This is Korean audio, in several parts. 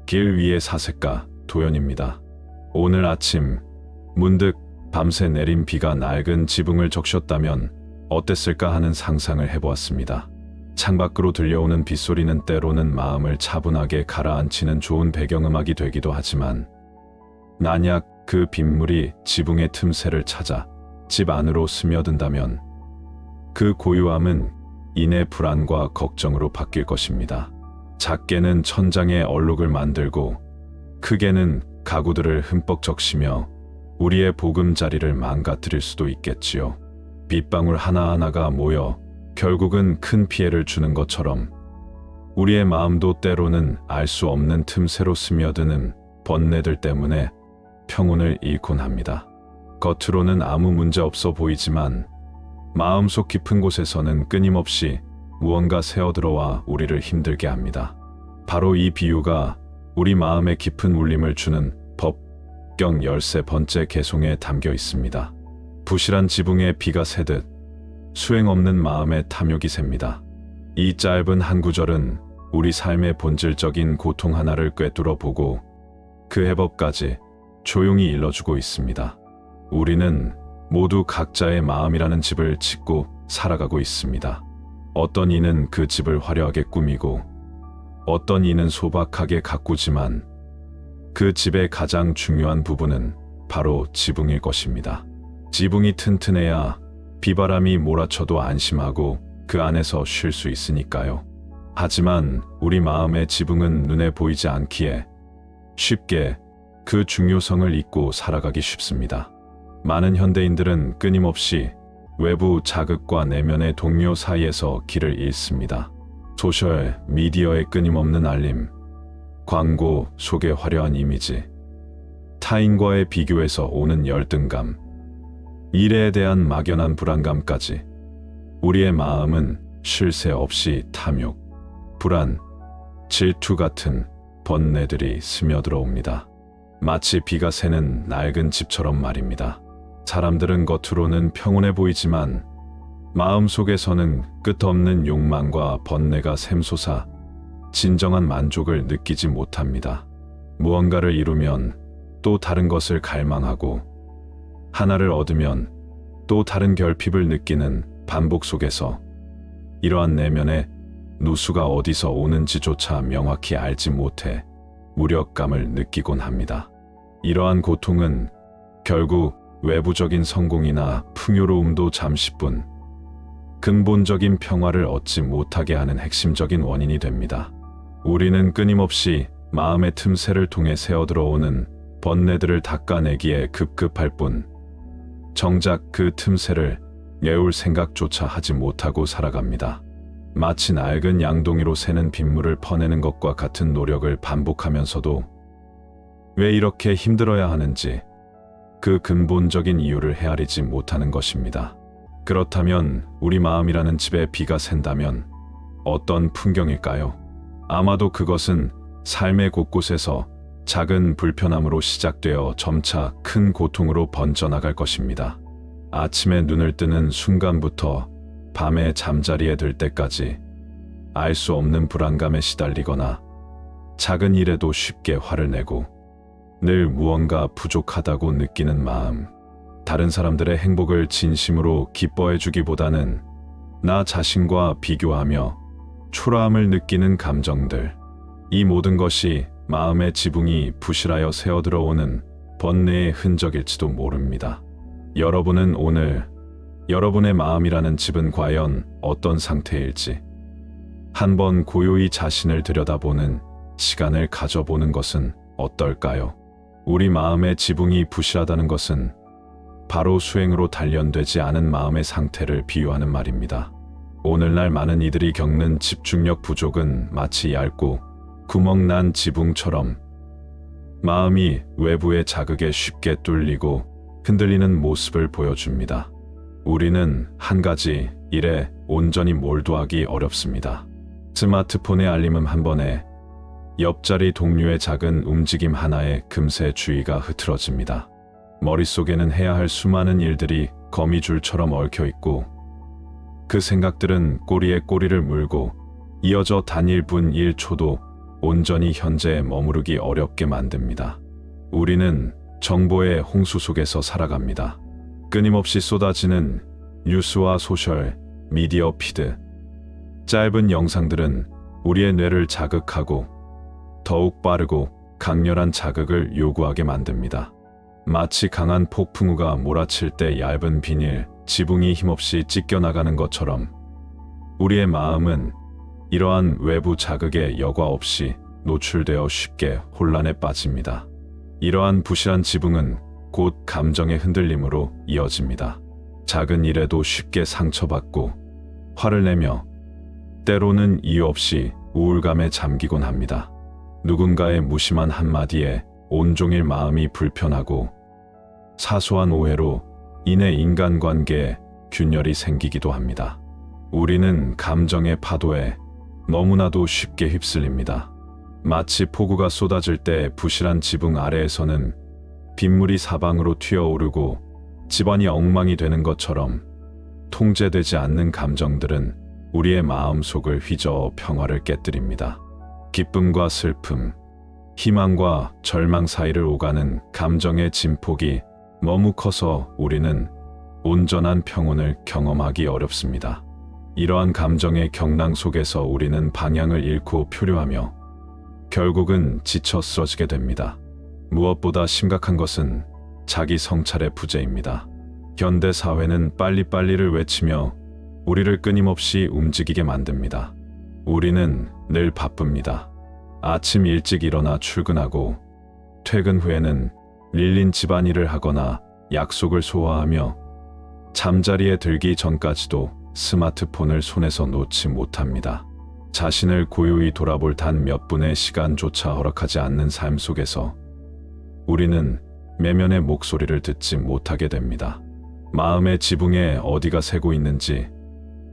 길 위의 사색가 도연입니다. 오늘 아침 문득 밤새 내린 비가 낡은 지붕을 적셨다면 어땠을까 하는 상상을 해보았습니다. 창밖으로 들려오는 빗소리는 때로는 마음을 차분하게 가라앉히는 좋은 배경음악이 되기도 하지만 만약 그 빗물이 지붕의 틈새를 찾아 집 안으로 스며든다면 그 고요함은 이내 불안과 걱정으로 바뀔 것입니다. 작게는 천장에 얼룩을 만들고 크게는 가구들을 흠뻑 적시며 우리의 보금자리를 망가뜨릴 수도 있겠지요. 빗방울 하나하나가 모여 결국은 큰 피해를 주는 것처럼 우리의 마음도 때로는 알 수 없는 틈새로 스며드는 번뇌들 때문에 평온을 잃곤 합니다. 겉으로는 아무 문제 없어 보이지만 마음속 깊은 곳에서는 끊임없이 무언가 새어들어와 우리를 힘들게 합니다. 바로 이 비유가 우리 마음에 깊은 울림을 주는 법경 13번째 개송에 담겨 있습니다. 부실한 지붕에 비가 새듯 수행 없는 마음에 탐욕이 셉니다. 이 짧은 한 구절은 우리 삶의 본질적인 고통 하나를 꿰뚫어 보고 그 해법까지 조용히 일러주고 있습니다. 우리는 모두 각자의 마음이라는 집을 짓고 살아가고 있습니다. 어떤 이는 그 집을 화려하게 꾸미고 어떤 이는 소박하게 가꾸지만 그 집의 가장 중요한 부분은 바로 지붕일 것입니다. 지붕이 튼튼해야 비바람이 몰아쳐도 안심하고 그 안에서 쉴 수 있으니까요. 하지만 우리 마음의 지붕은 눈에 보이지 않기에 쉽게 그 중요성을 잊고 살아가기 쉽습니다. 많은 현대인들은 끊임없이 외부 자극과 내면의 동료 사이에서 길을 잃습니다. 소셜 미디어의 끊임없는 알림, 광고 속의 화려한 이미지, 타인과의 비교에서 오는 열등감, 미래에 대한 막연한 불안감까지 우리의 마음은 쉴 새 없이 탐욕, 불안, 질투 같은 번뇌들이 스며들어옵니다. 마치 비가 새는 낡은 집처럼 말입니다. 사람들은 겉으로는 평온해 보이지만 마음속에서는 끝없는 욕망과 번뇌가 샘솟아 진정한 만족을 느끼지 못합니다. 무언가를 이루면 또 다른 것을 갈망하고 하나를 얻으면 또 다른 결핍을 느끼는 반복 속에서 이러한 내면의 누수가 어디서 오는지조차 명확히 알지 못해 무력감을 느끼곤 합니다. 이러한 고통은 결국 외부적인 성공이나 풍요로움도 잠시뿐 근본적인 평화를 얻지 못하게 하는 핵심적인 원인이 됩니다. 우리는 끊임없이 마음의 틈새를 통해 새어들어오는 번뇌들을 닦아내기에 급급할 뿐 정작 그 틈새를 메울 생각조차 하지 못하고 살아갑니다. 마치 낡은 양동이로 새는 빗물을 퍼내는 것과 같은 노력을 반복하면서도 왜 이렇게 힘들어야 하는지 그 근본적인 이유를 헤아리지 못하는 것입니다. 그렇다면 우리 마음이라는 집에 비가 샌다면 어떤 풍경일까요? 아마도 그것은 삶의 곳곳에서 작은 불편함으로 시작되어 점차 큰 고통으로 번져나갈 것입니다. 아침에 눈을 뜨는 순간부터 밤에 잠자리에 들 때까지 알 수 없는 불안감에 시달리거나 작은 일에도 쉽게 화를 내고 늘 무언가 부족하다고 느끼는 마음, 다른 사람들의 행복을 진심으로 기뻐해 주기보다는 나 자신과 비교하며 초라함을 느끼는 감정들, 이 모든 것이 마음의 지붕이 부실하여 새어들어오는 번뇌의 흔적일지도 모릅니다. 여러분은 오늘 여러분의 마음이라는 집은 과연 어떤 상태일지 한번 고요히 자신을 들여다보는 시간을 가져보는 것은 어떨까요? 우리 마음의 지붕이 부실하다는 것은 바로 수행으로 단련되지 않은 마음의 상태를 비유하는 말입니다. 오늘날 많은 이들이 겪는 집중력 부족은 마치 얇고 구멍난 지붕처럼 마음이 외부의 자극에 쉽게 뚫리고 흔들리는 모습을 보여줍니다. 우리는 한 가지 일에 온전히 몰두하기 어렵습니다. 스마트폰의 알림음 한 번에 옆자리 동료의 작은 움직임 하나에 금세 주의가 흐트러집니다. 머릿속에는 해야 할 수많은 일들이 거미줄처럼 얽혀 있고 그 생각들은 꼬리에 꼬리를 물고 이어져 단일분 1초도 온전히 현재에 머무르기 어렵게 만듭니다. 우리는 정보의 홍수 속에서 살아갑니다. 끊임없이 쏟아지는 뉴스와 소셜, 미디어 피드. 짧은 영상들은 우리의 뇌를 자극하고 더욱 빠르고 강렬한 자극을 요구하게 만듭니다. 마치 강한 폭풍우가 몰아칠 때 얇은 비닐, 지붕이 힘없이 찢겨나가는 것처럼 우리의 마음은 이러한 외부 자극에 여과 없이 노출되어 쉽게 혼란에 빠집니다. 이러한 부실한 지붕은 곧 감정의 흔들림으로 이어집니다. 작은 일에도 쉽게 상처받고 화를 내며 때로는 이유 없이 우울감에 잠기곤 합니다. 누군가의 무심한 한마디에 온종일 마음이 불편하고 사소한 오해로 인해 인간관계에 균열이 생기기도 합니다. 우리는 감정의 파도에 너무나도 쉽게 휩쓸립니다. 마치 폭우가 쏟아질 때 부실한 지붕 아래에서는 빗물이 사방으로 튀어오르고 집안이 엉망이 되는 것처럼 통제되지 않는 감정들은 우리의 마음속을 휘저어 평화를 깨뜨립니다. 기쁨과 슬픔, 희망과 절망 사이를 오가는 감정의 진폭이 너무 커서 우리는 온전한 평온을 경험하기 어렵습니다. 이러한 감정의 경랑 속에서 우리는 방향을 잃고 표류하며 결국은 지쳐 쓰러지게 됩니다. 무엇보다 심각한 것은 자기 성찰의 부재입니다. 현대 사회는 빨리빨리를 외치며 우리를 끊임없이 움직이게 만듭니다. 우리는 늘 바쁩니다. 아침 일찍 일어나 출근하고 퇴근 후에는 밀린 집안일을 하거나 약속을 소화하며 잠자리에 들기 전까지도 스마트폰을 손에서 놓지 못합니다. 자신을 고요히 돌아볼 단 몇 분의 시간조차 허락하지 않는 삶 속에서 우리는 내면의 목소리를 듣지 못하게 됩니다. 마음의 지붕에 어디가 새고 있는지,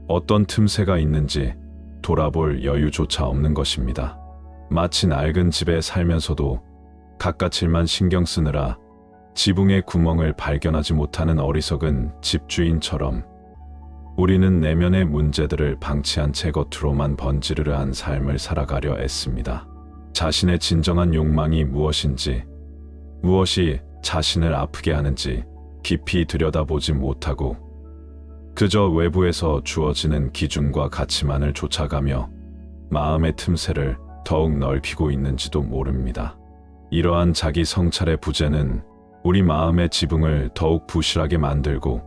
어떤 틈새가 있는지 돌아볼 여유조차 없는 것입니다. 마치 낡은 집에 살면서도 갖가칠만 신경 쓰느라 지붕의 구멍을 발견하지 못하는 어리석은 집주인처럼 우리는 내면의 문제들을 방치한 채 겉으로만 번지르르한 삶을 살아가려 애씁니다. 자신의 진정한 욕망이 무엇인지, 무엇이 자신을 아프게 하는지 깊이 들여다보지 못하고 그저 외부에서 주어지는 기준과 가치만을 쫓아가며 마음의 틈새를 더욱 넓히고 있는지도 모릅니다. 이러한 자기 성찰의 부재는 우리 마음의 지붕을 더욱 부실하게 만들고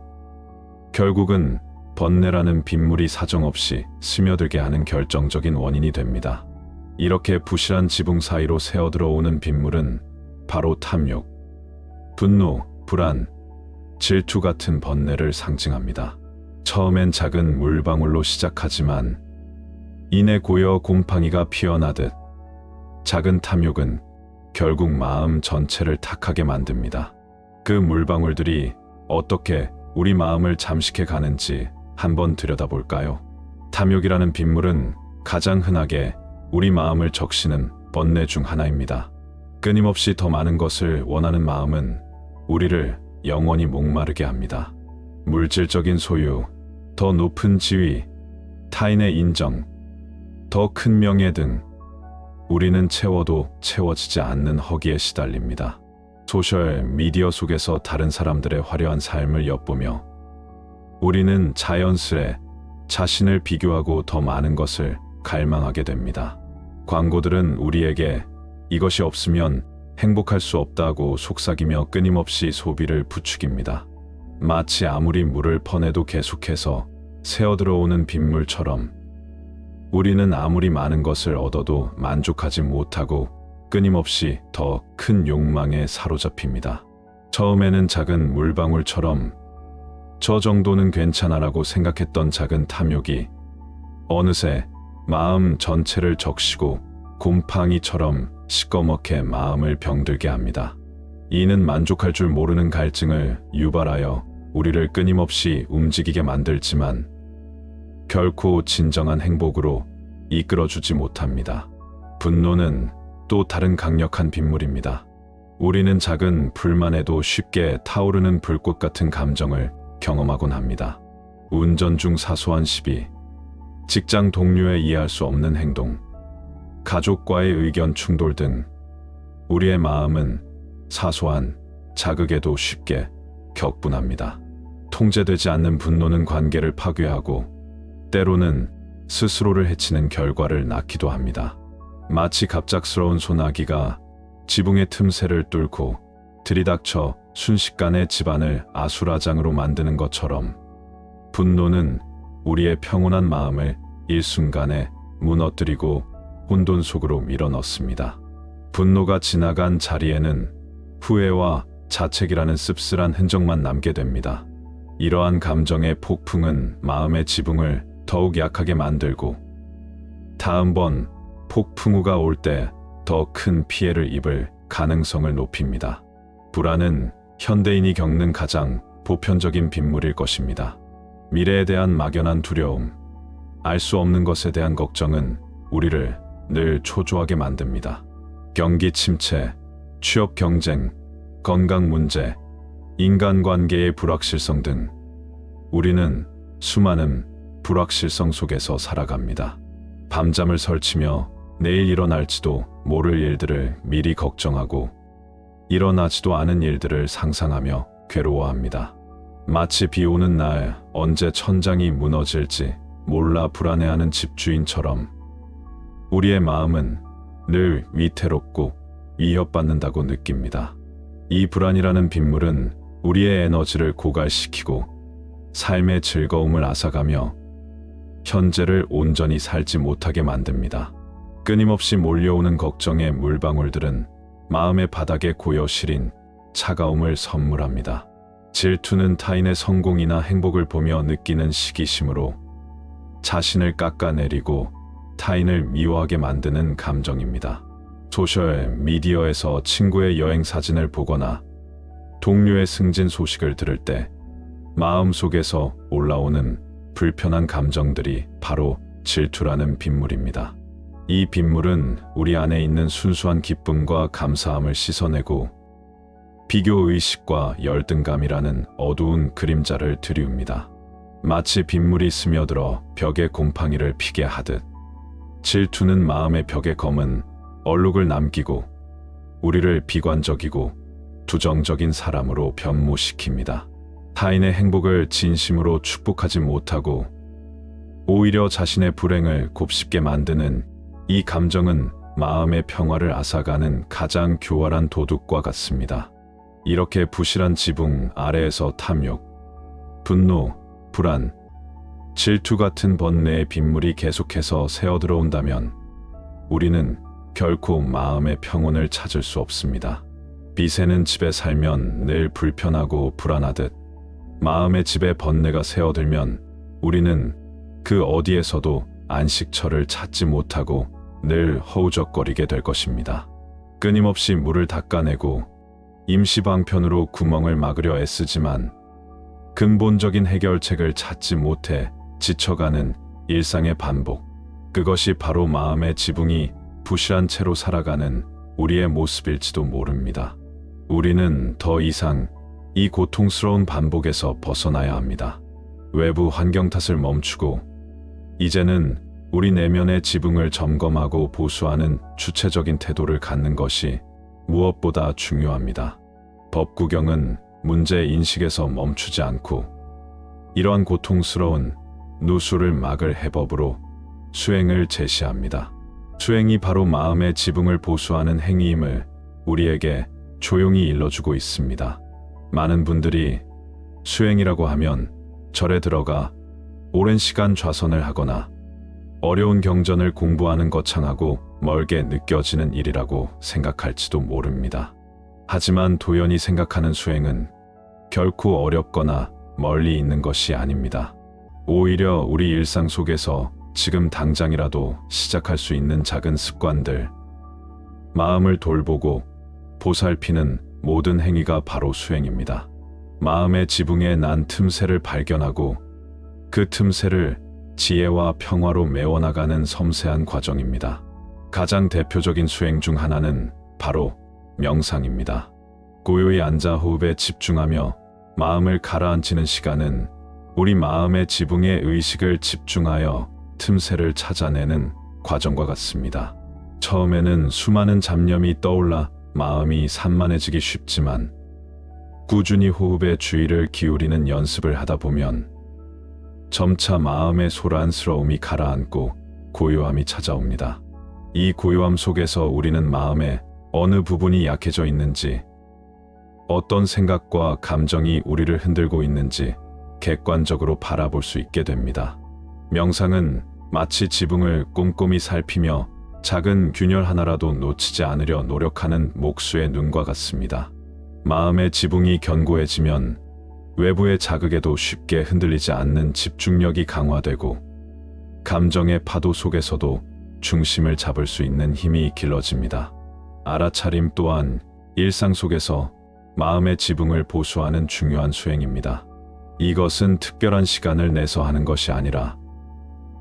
결국은 번뇌라는 빗물이 사정없이 스며들게 하는 결정적인 원인이 됩니다. 이렇게 부실한 지붕 사이로 새어들어오는 빗물은 바로 탐욕, 분노, 불안, 질투 같은 번뇌를 상징합니다. 처음엔 작은 물방울로 시작하지만 이내 고여 곰팡이가 피어나듯 작은 탐욕은 결국 마음 전체를 탁하게 만듭니다. 그 물방울들이 어떻게 우리 마음을 잠식해 가는지 한번 들여다볼까요? 탐욕이라는 빗물은 가장 흔하게 우리 마음을 적시는 번뇌 중 하나입니다. 끊임없이 더 많은 것을 원하는 마음은 우리를 영원히 목마르게 합니다. 물질적인 소유, 더 높은 지위, 타인의 인정, 더 큰 명예 등 우리는 채워도 채워지지 않는 허기에 시달립니다. 소셜 미디어 속에서 다른 사람들의 화려한 삶을 엿보며 우리는 자연스레 자신을 비교하고 더 많은 것을 갈망하게 됩니다. 광고들은 우리에게 이것이 없으면 행복할 수 없다고 속삭이며 끊임없이 소비를 부추깁니다. 마치 아무리 물을 퍼내도 계속해서 새어들어오는 빗물처럼 우리는 아무리 많은 것을 얻어도 만족하지 못하고 끊임없이 더 큰 욕망에 사로잡힙니다. 처음에는 작은 물방울처럼 저 정도는 괜찮아라고 생각했던 작은 탐욕이 어느새 마음 전체를 적시고 곰팡이처럼 시꺼멓게 마음을 병들게 합니다. 이는 만족할 줄 모르는 갈증을 유발하여 우리를 끊임없이 움직이게 만들지만 결코 진정한 행복으로 이끌어주지 못합니다. 분노는 또 다른 강력한 빗물입니다. 우리는 작은 불만에도 쉽게 타오르는 불꽃 같은 감정을 경험하곤 합니다. 운전 중 사소한 시비, 직장 동료의 이해할 수 없는 행동, 가족과의 의견 충돌 등 우리의 마음은 사소한 자극에도 쉽게 격분합니다. 통제되지 않는 분노는 관계를 파괴하고 때로는 스스로를 해치는 결과를 낳기도 합니다. 마치 갑작스러운 소나기가 지붕의 틈새를 뚫고 들이닥쳐 순식간에 집안을 아수라장으로 만드는 것처럼 분노는 우리의 평온한 마음을 일순간에 무너뜨리고 혼돈 속으로 밀어넣습니다. 분노가 지나간 자리에는 후회와 자책이라는 씁쓸한 흔적만 남게 됩니다. 이러한 감정의 폭풍은 마음의 지붕을 더욱 약하게 만들고 다음번 폭풍우가 올 때 더 큰 피해를 입을 가능성을 높입니다. 불안은 현대인이 겪는 가장 보편적인 빈물일 것입니다. 미래에 대한 막연한 두려움, 알 수 없는 것에 대한 걱정은 우리를 늘 초조하게 만듭니다. 경기 침체, 취업 경쟁, 건강 문제, 인간관계의 불확실성 등 우리는 수많은 불확실성 속에서 살아갑니다. 밤잠을 설치며 내일 일어날지도 모를 일들을 미리 걱정하고 일어나지도 않은 일들을 상상하며 괴로워합니다. 마치 비 오는 날 언제 천장이 무너질지 몰라 불안해하는 집주인처럼 우리의 마음은 늘 위태롭고 위협받는다고 느낍니다. 이 불안이라는 빗물은 우리의 에너지를 고갈시키고 삶의 즐거움을 앗아가며 현재를 온전히 살지 못하게 만듭니다. 끊임없이 몰려오는 걱정의 물방울들은 마음의 바닥에 고여 시린 차가움을 선물합니다. 질투는 타인의 성공이나 행복을 보며 느끼는 시기심으로 자신을 깎아내리고 타인을 미워하게 만드는 감정입니다. 소셜 미디어에서 친구의 여행 사진을 보거나 동료의 승진 소식을 들을 때 마음속에서 올라오는 불편한 감정들이 바로 질투라는 빗물입니다. 이 빗물은 우리 안에 있는 순수한 기쁨과 감사함을 씻어내고 비교의식과 열등감이라는 어두운 그림자를 들이웁니다. 마치 빗물이 스며들어 벽에 곰팡이를 피게 하듯 질투는 마음의 벽에 검은 얼룩을 남기고 우리를 비관적이고 부정적인 사람으로 변모시킵니다. 타인의 행복을 진심으로 축복하지 못하고 오히려 자신의 불행을 곱씹게 만드는 이 감정은 마음의 평화를 앗아가는 가장 교활한 도둑과 같습니다. 이렇게 부실한 지붕 아래에서 탐욕, 분노, 불안, 질투 같은 번뇌의 빗물이 계속해서 새어들어온다면 우리는 결코 마음의 평온을 찾을 수 없습니다. 비새는 집에 살면 늘 불편하고 불안하듯 마음의 집에 번뇌가 새어들면 우리는 그 어디에서도 안식처를 찾지 못하고 늘 허우적거리게 될 것입니다. 끊임없이 물을 닦아내고 임시방편으로 구멍을 막으려 애쓰지만 근본적인 해결책을 찾지 못해 지쳐가는 일상의 반복. 그것이 바로 마음의 지붕이 부실한 채로 살아가는 우리의 모습일지도 모릅니다. 우리는 더 이상 이 고통스러운 반복에서 벗어나야 합니다. 외부 환경 탓을 멈추고 이제는 우리 내면의 지붕을 점검하고 보수하는 주체적인 태도를 갖는 것이 무엇보다 중요합니다. 법 구경은 문제 인식에서 멈추지 않고 이러한 고통스러운 누수를 막을 해법으로 수행을 제시합니다. 수행이 바로 마음의 지붕을 보수하는 행위임을 우리에게 조용히 일러주고 있습니다. 많은 분들이 수행이라고 하면 절에 들어가 오랜 시간 좌선을 하거나 어려운 경전을 공부하는 거창하고 멀게 느껴지는 일이라고 생각할지도 모릅니다. 하지만 도연이 생각하는 수행은 결코 어렵거나 멀리 있는 것이 아닙니다. 오히려 우리 일상 속에서 지금 당장이라도 시작할 수 있는 작은 습관들, 마음을 돌보고 보살피는 모든 행위가 바로 수행입니다. 마음의 지붕에 난 틈새를 발견하고 그 틈새를 지혜와 평화로 메워나가는 섬세한 과정입니다. 가장 대표적인 수행 중 하나는 바로 명상입니다. 고요히 앉아 호흡에 집중하며 마음을 가라앉히는 시간은 우리 마음의 지붕에 의식을 집중하여 틈새를 찾아내는 과정과 같습니다. 처음에는 수많은 잡념이 떠올라 마음이 산만해지기 쉽지만 꾸준히 호흡에 주의를 기울이는 연습을 하다 보면 점차 마음의 소란스러움이 가라앉고 고요함이 찾아옵니다. 이 고요함 속에서 우리는 마음의 어느 부분이 약해져 있는지, 어떤 생각과 감정이 우리를 흔들고 있는지 객관적으로 바라볼 수 있게 됩니다. 명상은 마치 지붕을 꼼꼼히 살피며 작은 균열 하나라도 놓치지 않으려 노력하는 목수의 눈과 같습니다. 마음의 지붕이 견고해지면 외부의 자극에도 쉽게 흔들리지 않는 집중력이 강화되고 감정의 파도 속에서도 중심을 잡을 수 있는 힘이 길러집니다. 알아차림 또한 일상 속에서 마음의 지붕을 보수하는 중요한 수행입니다. 이것은 특별한 시간을 내서 하는 것이 아니라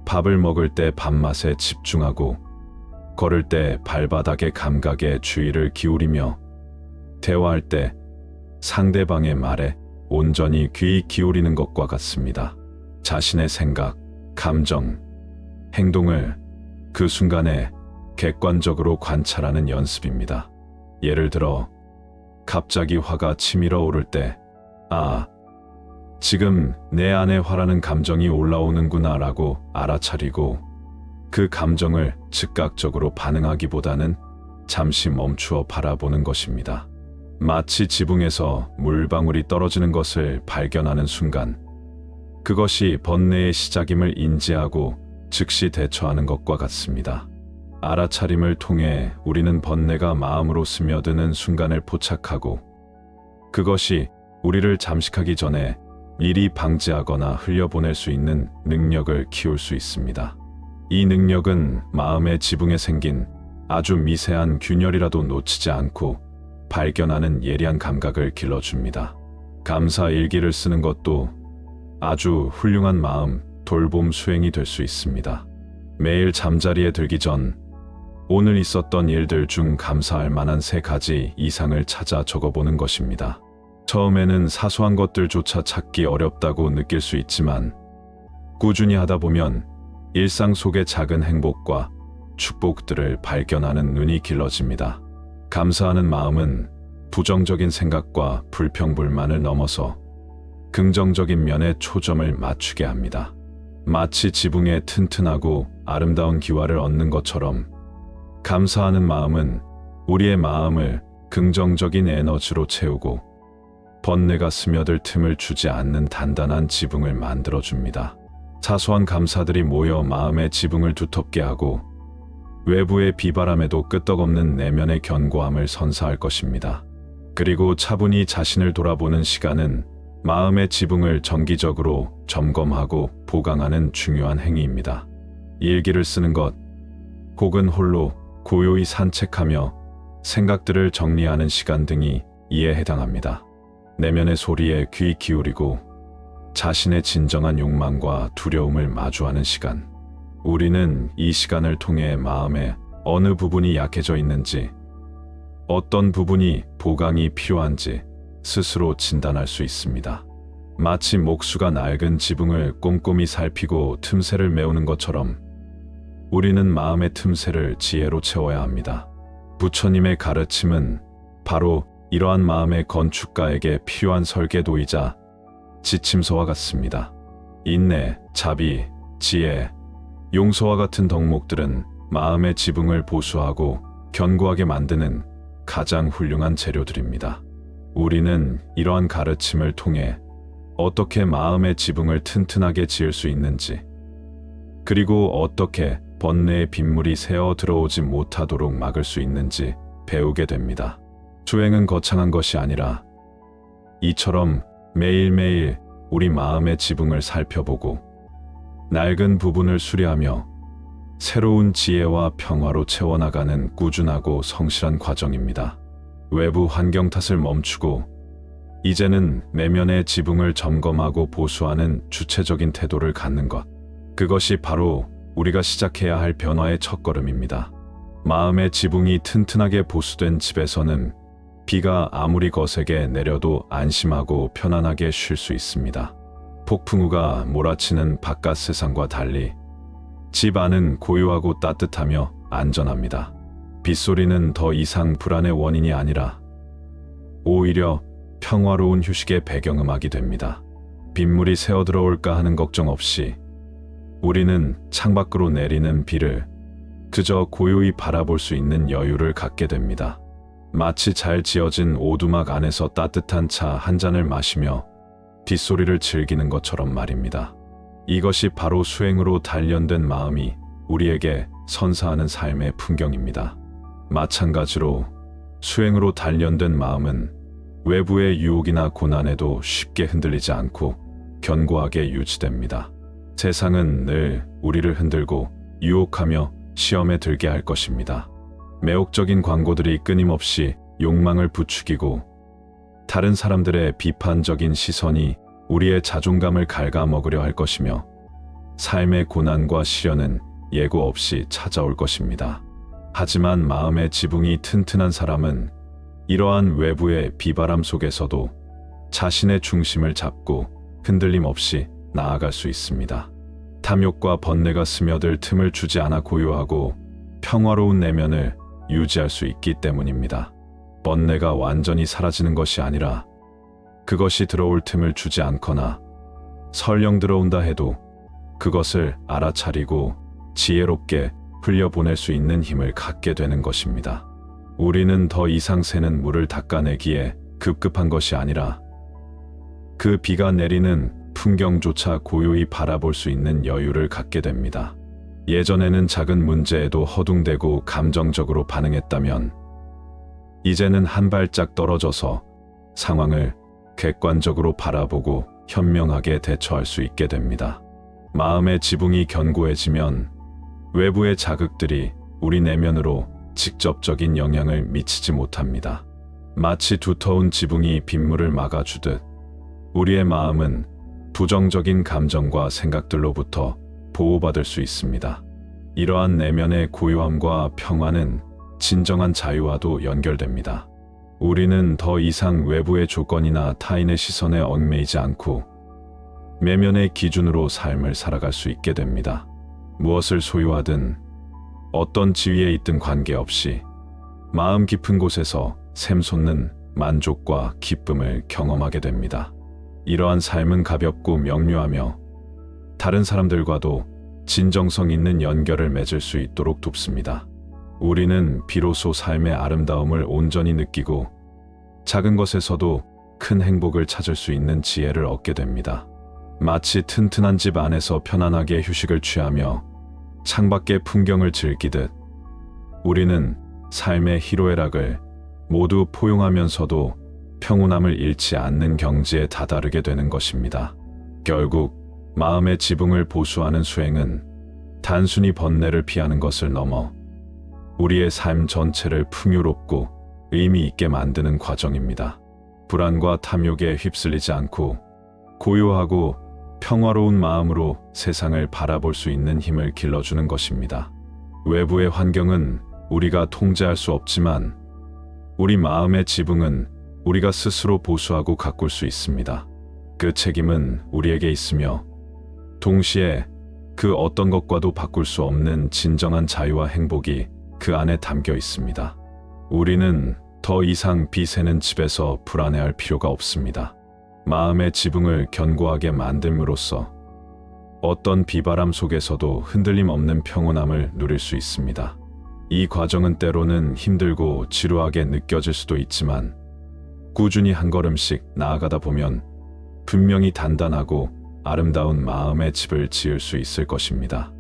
밥을 먹을 때 밥맛에 집중하고 걸을 때 발바닥의 감각에 주의를 기울이며 대화할 때 상대방의 말에 온전히 귀 기울이는 것과 같습니다. 자신의 생각, 감정, 행동을 그 순간에 객관적으로 관찰하는 연습입니다. 예를 들어 갑자기 화가 치밀어 오를 때, 지금 내 안에 화라는 감정이 올라오는구나 라고 알아차리고 그 감정을 즉각적으로 반응하기보다는 잠시 멈추어 바라보는 것입니다. 마치 지붕에서 물방울이 떨어지는 것을 발견하는 순간, 그것이 번뇌의 시작임을 인지하고 즉시 대처하는 것과 같습니다. 알아차림을 통해 우리는 번뇌가 마음으로 스며드는 순간을 포착하고 그것이 우리를 잠식하기 전에 미리 방지하거나 흘려보낼 수 있는 능력을 키울 수 있습니다. 이 능력은 마음의 지붕에 생긴 아주 미세한 균열이라도 놓치지 않고 발견하는 예리한 감각을 길러줍니다. 감사 일기를 쓰는 것도 아주 훌륭한 마음 돌봄 수행이 될 수 있습니다. 매일 잠자리에 들기 전 오늘 있었던 일들 중 감사할 만한 3가지 이상을 찾아 적어보는 것입니다. 처음에는 사소한 것들조차 찾기 어렵다고 느낄 수 있지만 꾸준히 하다 보면 일상 속의 작은 행복과 축복들을 발견하는 눈이 길러집니다. 감사하는 마음은 부정적인 생각과 불평불만을 넘어서 긍정적인 면에 초점을 맞추게 합니다. 마치 지붕에 튼튼하고 아름다운 기와를 얻는 것처럼 감사하는 마음은 우리의 마음을 긍정적인 에너지로 채우고 번뇌가 스며들 틈을 주지 않는 단단한 지붕을 만들어줍니다. 사소한 감사들이 모여 마음의 지붕을 두텁게 하고 외부의 비바람에도 끄떡없는 내면의 견고함을 선사할 것입니다. 그리고 차분히 자신을 돌아보는 시간은 마음의 지붕을 정기적으로 점검하고 보강하는 중요한 행위입니다. 일기를 쓰는 것, 혹은 홀로 고요히 산책하며 생각들을 정리하는 시간 등이 이에 해당합니다. 내면의 소리에 귀 기울이고 자신의 진정한 욕망과 두려움을 마주하는 시간. 우리는 이 시간을 통해 마음의 어느 부분이 약해져 있는지, 어떤 부분이 보강이 필요한지 스스로 진단할 수 있습니다. 마치 목수가 낡은 지붕을 꼼꼼히 살피고 틈새를 메우는 것처럼 우리는 마음의 틈새를 지혜로 채워야 합니다. 부처님의 가르침은 바로 이러한 마음의 건축가에게 필요한 설계도이자 지침서와 같습니다. 인내, 자비, 지혜, 용서와 같은 덕목들은 마음의 지붕을 보수하고 견고하게 만드는 가장 훌륭한 재료들입니다. 우리는 이러한 가르침을 통해 어떻게 마음의 지붕을 튼튼하게 지을 수 있는지, 그리고 어떻게 번뇌의 빗물이 새어 들어오지 못하도록 막을 수 있는지 배우게 됩니다. 수행은 거창한 것이 아니라 이처럼 매일매일 우리 마음의 지붕을 살펴보고 낡은 부분을 수리하며 새로운 지혜와 평화로 채워나가는 꾸준하고 성실한 과정입니다. 외부 환경 탓을 멈추고 이제는 내면의 지붕을 점검하고 보수하는 주체적인 태도를 갖는 것. 그것이 바로 우리가 시작해야 할 변화의 첫걸음입니다. 마음의 지붕이 튼튼하게 보수된 집에서는 비가 아무리 거세게 내려도 안심하고 편안하게 쉴 수 있습니다. 폭풍우가 몰아치는 바깥 세상과 달리 집 안은 고요하고 따뜻하며 안전합니다. 빗소리는 더 이상 불안의 원인이 아니라 오히려 평화로운 휴식의 배경음악이 됩니다. 빗물이 새어들어올까 하는 걱정 없이 우리는 창밖으로 내리는 비를 그저 고요히 바라볼 수 있는 여유를 갖게 됩니다. 마치 잘 지어진 오두막 안에서 따뜻한 차 한 잔을 마시며 빗소리를 즐기는 것처럼 말입니다. 이것이 바로 수행으로 단련된 마음이 우리에게 선사하는 삶의 풍경입니다. 마찬가지로 수행으로 단련된 마음은 외부의 유혹이나 고난에도 쉽게 흔들리지 않고 견고하게 유지됩니다. 세상은 늘 우리를 흔들고 유혹하며 시험에 들게 할 것입니다. 매혹적인 광고들이 끊임없이 욕망을 부추기고 다른 사람들의 비판적인 시선이 우리의 자존감을 갉아먹으려 할 것이며 삶의 고난과 시련은 예고 없이 찾아올 것입니다. 하지만 마음의 지붕이 튼튼한 사람은 이러한 외부의 비바람 속에서도 자신의 중심을 잡고 흔들림 없이 나아갈 수 있습니다. 탐욕과 번뇌가 스며들 틈을 주지 않아 고요하고 평화로운 내면을 유지할 수 있기 때문입니다. 번뇌가 완전히 사라지는 것이 아니라 그것이 들어올 틈을 주지 않거나 설령 들어온다 해도 그것을 알아차리고 지혜롭게 흘려보낼 수 있는 힘을 갖게 되는 것입니다. 우리는 더 이상 새는 물을 닦아내기에 급급한 것이 아니라 그 비가 내리는 풍경조차 고요히 바라볼 수 있는 여유를 갖게 됩니다. 예전에는 작은 문제에도 허둥대고 감정적으로 반응했다면 이제는 한 발짝 떨어져서 상황을 객관적으로 바라보고 현명하게 대처할 수 있게 됩니다. 마음의 지붕이 견고해지면 외부의 자극들이 우리 내면으로 직접적인 영향을 미치지 못합니다. 마치 두터운 지붕이 빗물을 막아주듯 우리의 마음은 부정적인 감정과 생각들로부터 보호받을 수 있습니다. 이러한 내면의 고요함과 평화는 진정한 자유와도 연결됩니다. 우리는 더 이상 외부의 조건이나 타인의 시선에 얽매이지 않고 내면의 기준으로 삶을 살아갈 수 있게 됩니다. 무엇을 소유하든 어떤 지위에 있든 관계없이 마음 깊은 곳에서 샘솟는 만족과 기쁨을 경험하게 됩니다. 이러한 삶은 가볍고 명료하며 다른 사람들과도 진정성 있는 연결을 맺을 수 있도록 돕습니다. 우리는 비로소 삶의 아름다움을 온전히 느끼고 작은 것에서도 큰 행복을 찾을 수 있는 지혜를 얻게 됩니다. 마치 튼튼한 집 안에서 편안하게 휴식을 취하며 창밖의 풍경을 즐기듯 우리는 삶의 희로애락을 모두 포용하면서도 평온함을 잃지 않는 경지에 다다르게 되는 것입니다. 결국 마음의 지붕을 보수하는 수행은 단순히 번뇌를 피하는 것을 넘어 우리의 삶 전체를 풍요롭고 의미 있게 만드는 과정입니다. 불안과 탐욕에 휩쓸리지 않고 고요하고 평화로운 마음으로 세상을 바라볼 수 있는 힘을 길러주는 것입니다. 외부의 환경은 우리가 통제할 수 없지만 우리 마음의 지붕은 우리가 스스로 보수하고 가꿀 수 있습니다. 그 책임은 우리에게 있으며 동시에 그 어떤 것과도 바꿀 수 없는 진정한 자유와 행복이 그 안에 담겨 있습니다. 우리는 더 이상 비 새는 집에서 불안해할 필요가 없습니다. 마음의 지붕을 견고하게 만듦으로써 어떤 비바람 속에서도 흔들림 없는 평온함을 누릴 수 있습니다. 이 과정은 때로는 힘들고 지루하게 느껴질 수도 있지만 꾸준히 한 걸음씩 나아가다 보면 분명히 단단하고 아름다운 마음의 집을 지을 수 있을 것입니다.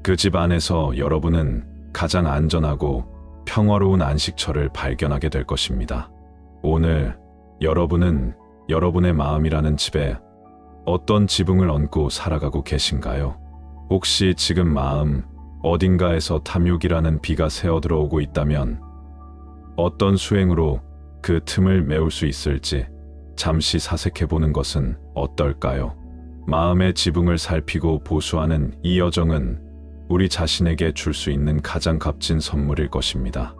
그 집 안에서 여러분은 가장 안전하고 평화로운 안식처를 발견하게 될 것입니다. 오늘 여러분은 여러분의 마음이라는 집에 어떤 지붕을 얹고 살아가고 계신가요? 혹시 지금 마음 어딘가에서 탐욕이라는 비가 새어 들어오고 있다면 어떤 수행으로 그 틈을 메울 수 있을지 잠시 사색해보는 것은 어떨까요? 마음의 지붕을 살피고 보수하는 이 여정은 우리 자신에게 줄 수 있는 가장 값진 선물일 것입니다.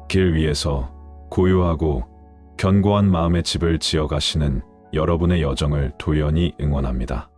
길 위에서 고요하고 견고한 마음의 집을 지어가시는 여러분의 여정을 도연히 응원합니다.